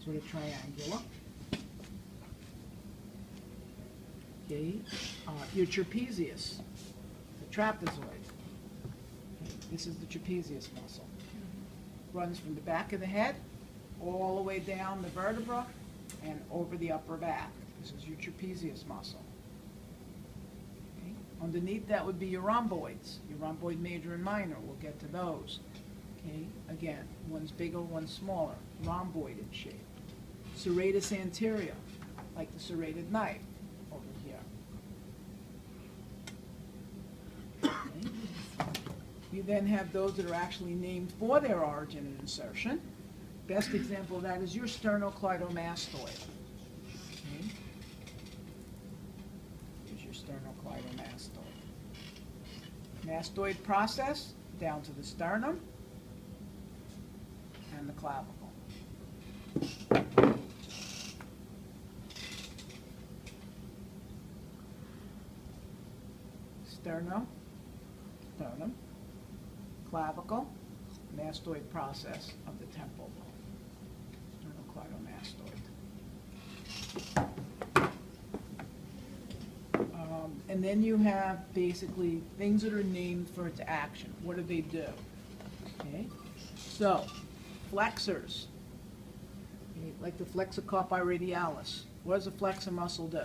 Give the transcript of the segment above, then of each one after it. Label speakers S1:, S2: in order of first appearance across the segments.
S1: sort of triangular. Okay, your trapezius, the trapezoid. Okay. This is the trapezius muscle. Runs from the back of the head all the way down the vertebra and over the upper back. This is your trapezius muscle. Okay. Underneath that would be your rhomboids, your rhomboid major and minor. We'll get to those. Okay. Again, one's bigger, one's smaller, rhomboided shape. Serratus anterior, like the serrated knife over here. Okay. You then have those that are actually named for their origin and insertion. Best example of that is your sternocleidomastoid. Okay. Here's your sternocleidomastoid. Mastoid process down to the sternum and the clavicle. Sternum, clavicle, mastoid process of the temple bone, sternocleidomastoid. And then you have basically things that are named for its action. What do they do? Okay, so flexors, okay, like the flexor carpi radialis. What does a flexor muscle do?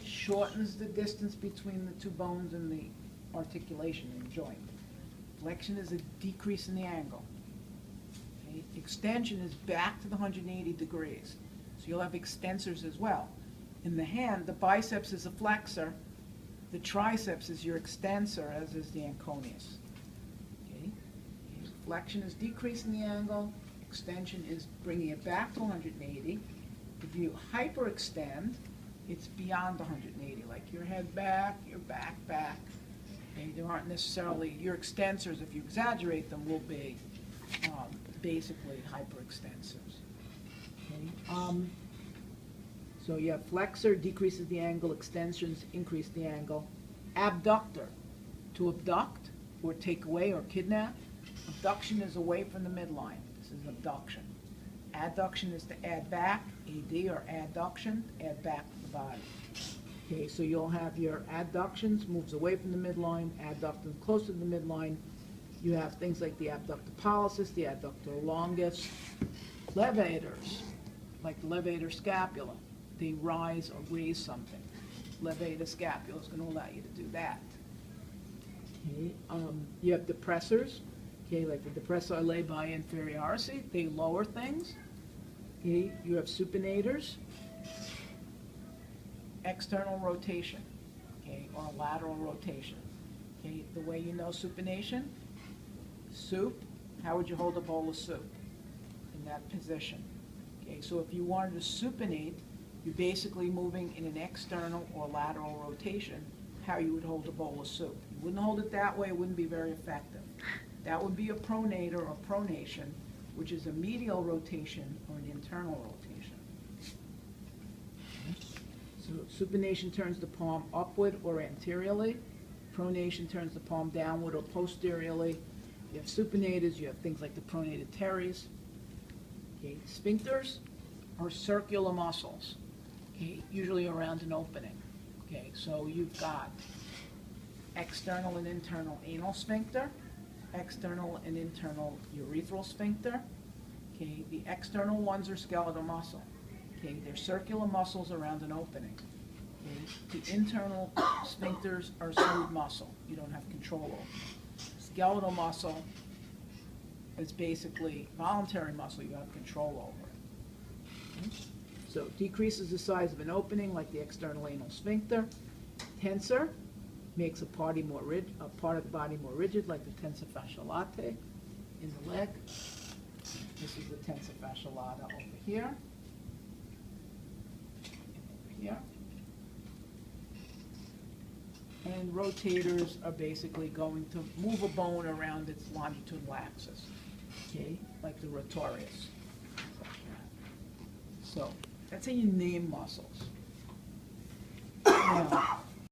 S1: Shortens the distance between the two bones and the articulation in the joint. Flexion is a decrease in the angle. Okay? Extension is back to the 180 degrees. So you'll have extensors as well. In the hand, the biceps is a flexor, the triceps is your extensor, as is the anconeus. Okay? Flexion is decreasing the angle, extension is bringing it back to 180. If you hyperextend, it's beyond 180, like your head back, your back back. Okay? There aren't necessarily, your extensors, if you exaggerate them, will be basically hyperextensors. Okay? So you have flexor, decreases the angle, extensions increase the angle. Abductor, to abduct or take away or kidnap. Abduction is away from the midline. This is abduction. Adduction is to add back, AD, or adduction, add back to the body. Okay, so you'll have your adductions, moves away from the midline, adductors close to the midline. You have things like the abductor pollicis, the adductor longus. Levators, like the levator scapula, they rise or raise something. Levator scapula is going to allow you to do that. Okay, you have depressors, okay, like the depressor labii inferioris, they lower things. Okay, you have supinators, external rotation, okay, or lateral rotation. Okay, the way you know supination, soup, how would you hold a bowl of soup? In that position. Okay, so if you wanted to supinate, you're basically moving in an external or lateral rotation, how you would hold a bowl of soup. You wouldn't hold it that way, it wouldn't be very effective. That would be a pronator or pronation, which is a medial rotation or an internal rotation. So supination turns the palm upward or anteriorly. Pronation turns the palm downward or posteriorly. You have supinators, you have things like the pronated teres. Okay. Sphincters are circular muscles, okay, usually around an opening. Okay, so you've got external and internal anal sphincter, external and internal urethral sphincter. Okay, the external ones are skeletal muscle. Okay, they're circular muscles around an opening. Okay, the internal sphincters are smooth muscle. You don't have control over. Skeletal muscle is basically voluntary muscle. You have control over it. Okay. So it decreases the size of an opening, like the external anal sphincter. Tensor makes a part of the body more rigid, like the tensor fasciae latae in the leg. This is the tensor fasciae latae over here. And over here. And rotators are basically going to move a bone around its longitudinal axis, okay, like the rotorius. So that's how you name muscles. Now,